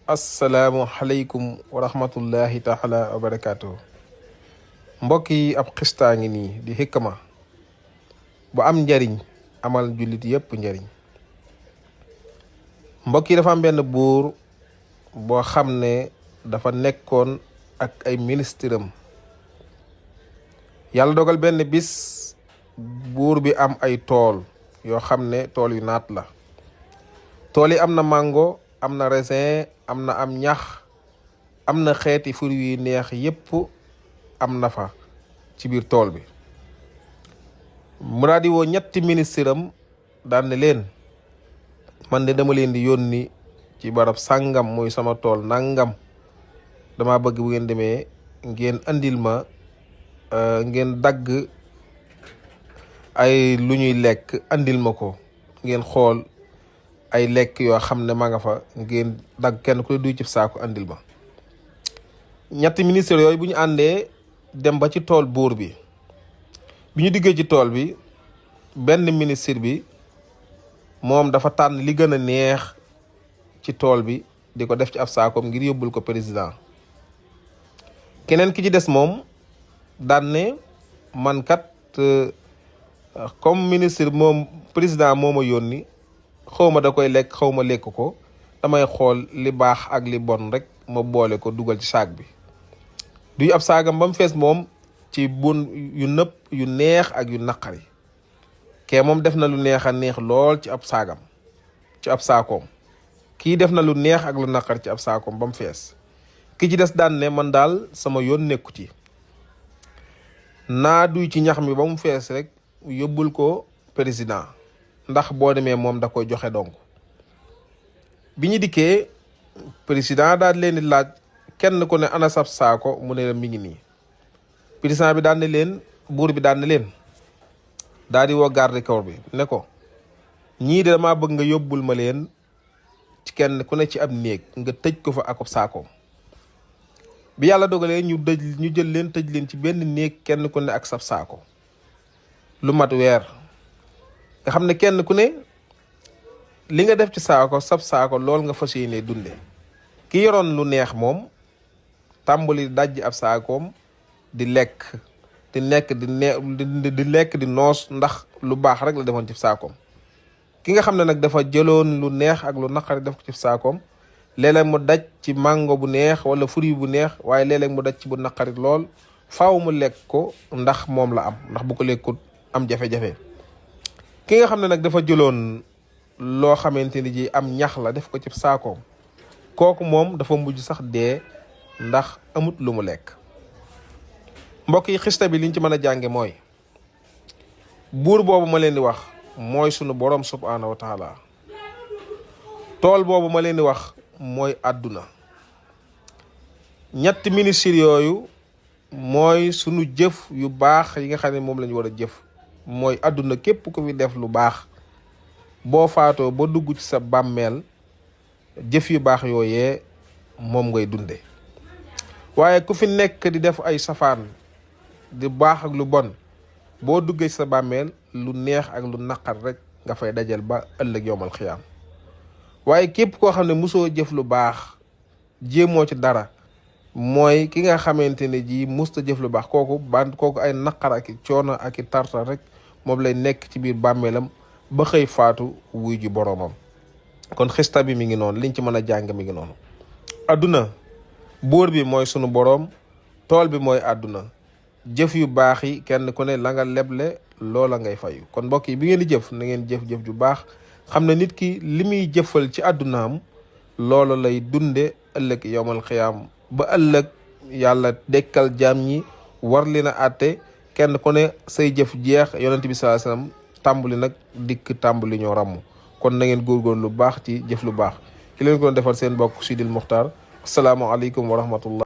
assalaamu aleykum wa rahmatullahi taala wa barakaatu. mbokk yi ab xistaa ngi nii di xikma bu am njariñ amal jullit yépp njariñ. mbokk yi dafa am benn buur boo xam ne dafa nekkoon ak ay ministre am. yàlla dogal benn bis buur bi am ay tool yoo xam ne tool yu naat la. tool yi am na mango, am na raisin, am na am ñax, am na xeeti fruits yu neex yépp am na fa ci biir tool bi. mu daal di woo ñetti ministre am daan ne leen man de dama leen di yónni ci barab sàngam muy sama tool nangam, dama bëgg bu ngeen demee ngeen andil ma ngeen dagg ay lu ñuy lekk andil ma ko. ngeen xool ay lekk yoo xam ne ma nga fa, ngeen dagg kenn ku ne duy ci saako andil ma. ñetti ministère yooyu bu ñu àndee dem ba ci tool buur bi. bi ñu diggee ci tool bi, benn ministre bi moom dafa tànn li gën a neex ci tool bi di ko def ci ab saakoom ngir yóbbul ko président. keneen ki ci des moom daan ne man kat comme ministre moom président moo ma yónni, xawma da koy lekk xawma lekk ko, damay xool li baax ak li bon rek ma boole ko dugal ci saak bi. duy ab saagam ba mu fees moom ci bun yu nëpp yu neex ak yu naqari. kee moom def na lu neex a neex lool ci ab saagam, ci ab saakoom. kii def na lu neex ak lu naqari ci ab saakoom ba mu fees. ki ci des daan ne man daal sama yoon nekku ci, naa duy ci ñax mi ba mu fees rek yóbbul ko président, ndax boo demee moom da koy joxe donc. bi ñu dikkee président daal leen di laaj kenn ku ne ana sab saako, mu ne la mi ngi nii. président bi daan ne leen, buur bi daan ne leen, daal di woo garde corps bi ne ko ñii de damaa bëgg nga yóbbul ma leen ci kenn ku ne ci ab néeg nga tëj ko fa akub saakoom. bi yàlla dogalee ñu jël leen tëj leen ci benn néeg kenn ku ne ak sab saako lu mat weer. nga xam ne kenn ku ne li nga def ci saako sab saako lool nga fas yéene dunde. ki yoroon lu neex moom tàmbali dajj ab saakoom di lekk di lekk di noos, ndax lu baax rek la defoon ci saakoom. ki nga xam ne nag dafa jëloon lu neex ak lu naqari def ko ci saakoom, léeg-léeg mu daj ci mango bu neex wala fruit bu neex, waaye léeg-léeg mu daj ci bu naqari lool, faaw mu lekk ko ndax moom la am, ndax bu ko lekkut am jafe-jafe. ki nga xam ne nag dafa jëloon loo xamante ni ji am ñax la def ko ci saakoom, kooku moom dafa mujj sax dee ndax amut lu mu lekk. mbokk yi, xista bi liñ ci mën a jànge mooy buur boobu ma leen di wax mooy sunu borom subhaanahu wa taala. tool boobu ma leen di wax mooy àdduna. ñetti ministère yooyu mooy sunu jëf yu baax yi nga xam ne moom lañu war a jëf. mooy àdduna, képp ku fi def lu baax boo faatoo ba dugg ci sa bàmmeel, jëf yu baax yooyee moom ngay dunde. waaye ku fi nekk di def ay safaan di baax ak lu bon, boo duggee ci sa bàmmeel lu neex ak lu naqar rek nga fay dajal ba ëllëg yowmal xiyaam. waaye képp koo xam ne mosoo jëf lu baax, jéemoo ci dara, mooy ki nga xamante ne ji musta jëf lu baax, kooku ay naqar ak i coono ak i tartar rek moom lay nekk ci biir bàmmeelam ba xëy faatu wuy ji boroomam. kon xista bi mi ngi noonu, liñ ci mën a jàng mi ngi noonu. adduna, buur bi mooy sunu boroom, tool bi mooy àdduna. jëf yu baax yi kenn ku ne la nga leble loola ngay fayu. kon mbokk yi, bi ngeen di jëf na ngeen jëf-jëf ju baax, xam ne nit ki li muy jëfal ci àddunaam loolu lay dunde ëllëg yowmal xiyaam, ba ëllëg yàlla dekkal jaam ñi war leen a àtte kenn ku ne say jëf jeex. yonent bi sallallahu alayhi wasallam tàmbali nag dikk tàmbali ñoo ràmm. kon na ngeen góorgóorlu lu baax ci jëf lu baax. ki leen ko doon defal seen mbokk Sidil Muxtaar. asalaamaaleykum wa rahmatullah.